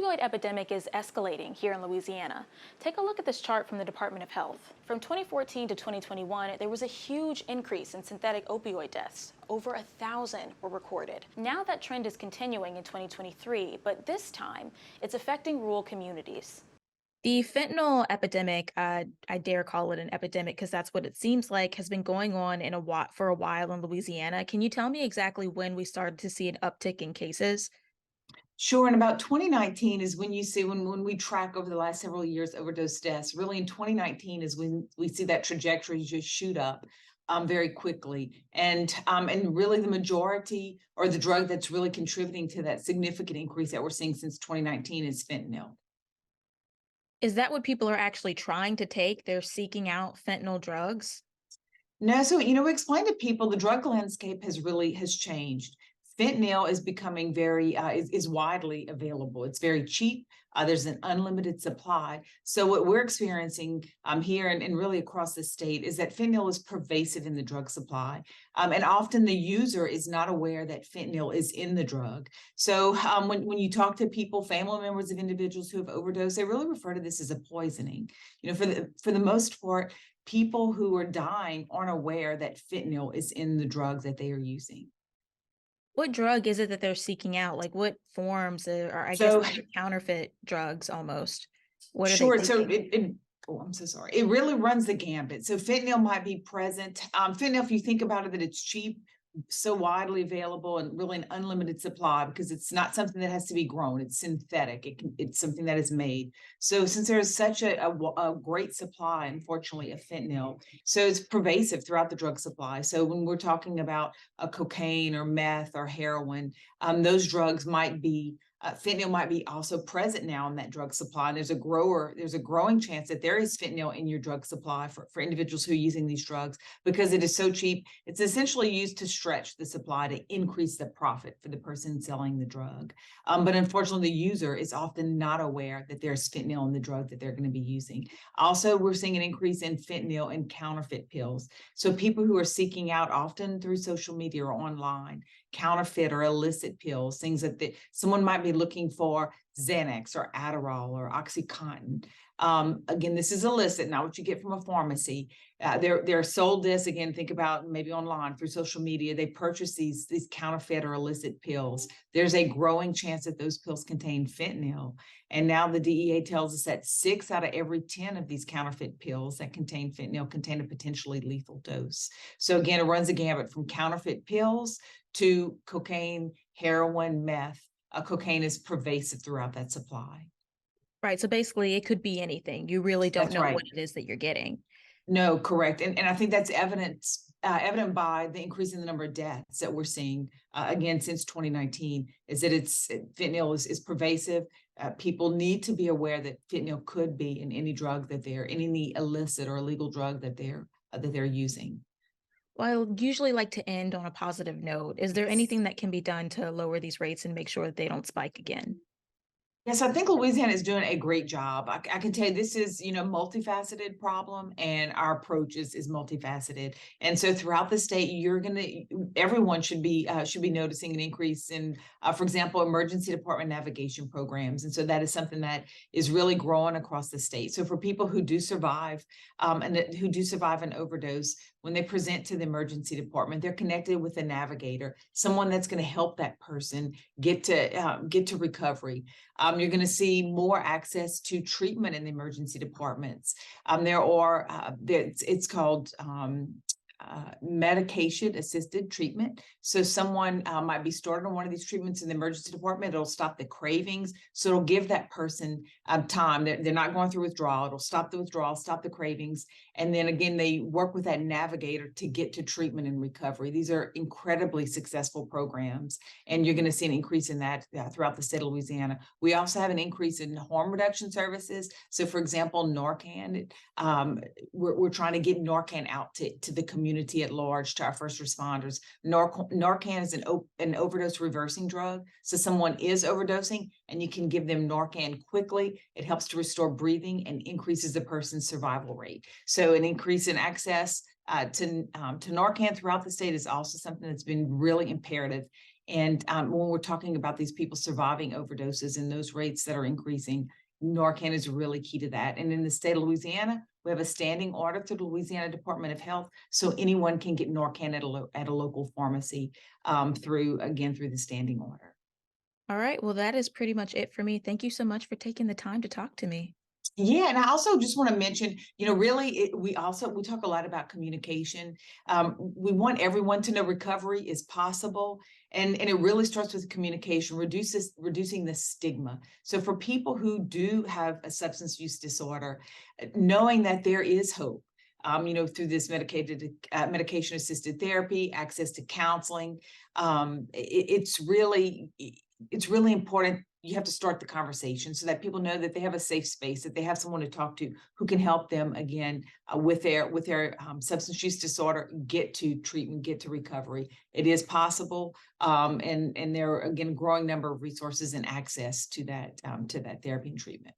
opioid epidemic is escalating here in Louisiana. Take a look at this chart from the Department of Health. From 2014 to 2021, there was a huge increase in synthetic opioid deaths. Over 1,000 were recorded. Now that trend is continuing in 2023, but this time it's affecting rural communities. The fentanyl epidemic, I dare call it an epidemic because that's what it seems like, has been going on for a while in Louisiana. Can you tell me exactly when we started to see an uptick in cases? Sure. And about 2019 is when you see when we track over the last several years overdose deaths. Really, in 2019 is when we see that trajectory just shoot up very quickly. And really the majority or the drug that's really contributing to that significant increase that we're seeing since 2019 is fentanyl. Is that what people are actually trying to take? They're seeking out fentanyl drugs? No, so we explain to people the drug landscape has changed. Fentanyl is becoming very is widely available. It's very cheap. There's an unlimited supply. So what we're experiencing here and really across the state is that fentanyl is pervasive in the drug supply, and often the user is not aware that fentanyl is in the drug. So when you talk to people, family members of individuals who have overdosed, they really refer to this as a poisoning. For the most part, people who are dying aren't aware that fentanyl is in the drug that they are using. What drug is it that they're seeking out? Like what forms or I guess So these are counterfeit drugs almost. What are they sure. So taking? it oh, I'm so sorry. It really runs the gambit. So fentanyl might be present. Fentanyl, if you think about it, that it's cheap, so widely available, and really an unlimited supply because it's not something that has to be grown. It's synthetic. It's something that is made. So since there is such a great supply, unfortunately, of fentanyl, so it's pervasive throughout the drug supply. So when we're talking about cocaine or meth or heroin, those drugs might be fentanyl might be also present now in that drug supply. And there's a growing chance that there is fentanyl in your drug supply for individuals who are using these drugs because it is so cheap. It's essentially used to stretch the supply to increase the profit for the person selling the drug. But unfortunately, the user is often not aware that there's fentanyl in the drug that they're going to be using. Also, we're seeing an increase in fentanyl and counterfeit pills. So people who are seeking out often through social media or online counterfeit or illicit pills, things that someone might be looking for Xanax or Adderall or OxyContin. Again, this is illicit, not what you get from a pharmacy. They're sold this, again, think about maybe online through social media. They purchase these counterfeit or illicit pills. There's a growing chance that those pills contain fentanyl. And now the DEA tells us that 6 out of every 10 of these counterfeit pills that contain fentanyl contain a potentially lethal dose. So again, it runs the gamut from counterfeit pills to cocaine, heroin, meth. Cocaine is pervasive throughout that supply. Right. So basically it could be anything. You really don't That's know right. what it is that you're getting. No, correct. And I think that's evident by the increase in the number of deaths that we're seeing again since 2019, is that fentanyl is pervasive. People need to be aware that fentanyl could be in any drug in any illicit or illegal drug that they're using. Well, I usually like to end on a positive note. Is there anything that can be done to lower these rates and make sure that they don't spike again? Yes, I think Louisiana is doing a great job. I can tell you this is, multifaceted problem, and our approach is multifaceted. And so throughout the state, everyone should be noticing an increase in, for example, emergency department navigation programs. And so that is something that is really growing across the state. So for people who do survive, who do survive an overdose, when they present to the emergency department, they're connected with a navigator, someone that's going to help that person get to recovery. You're going to see more access to treatment in the emergency departments. It's called medication assisted treatment. So someone might be started on one of these treatments in the emergency department. It'll stop the cravings. So it'll give that person time. They're not going through withdrawal. It'll stop the withdrawal, stop the cravings. And then again, they work with that navigator to get to treatment and recovery. These are incredibly successful programs. And you're going to see an increase in that throughout the state of Louisiana. We also have an increase in harm reduction services. So for example, Narcan, we're trying to get Narcan out to the community at large, to our first responders. Narcan is an overdose reversing drug. So someone is overdosing and you can give them Narcan quickly. It helps to restore breathing and increases the person's survival rate. So an increase in access to Narcan throughout the state is also something that's been really imperative And when we're talking about these people surviving overdoses and those rates that are increasing, Narcan is really key to that. And in the state of Louisiana, we have a standing order through the Louisiana Department of Health, so anyone can get Narcan at a local pharmacy through the standing order. All right, well, that is pretty much it for me. Thank you so much for taking the time to talk to me. Yeah, and I also just want to mention, really, we talk a lot about communication. We want everyone to know recovery is possible, and it really starts with communication, reducing the stigma. So for people who do have a substance use disorder, knowing that there is hope. Through this medication assisted therapy, access to counseling, it's really important. You have to start the conversation so that people know that they have a safe space, that they have someone to talk to who can help them again with their substance use disorder, get to treatment, get to recovery. It is possible, and there are again a growing number of resources and access to that therapy and treatment.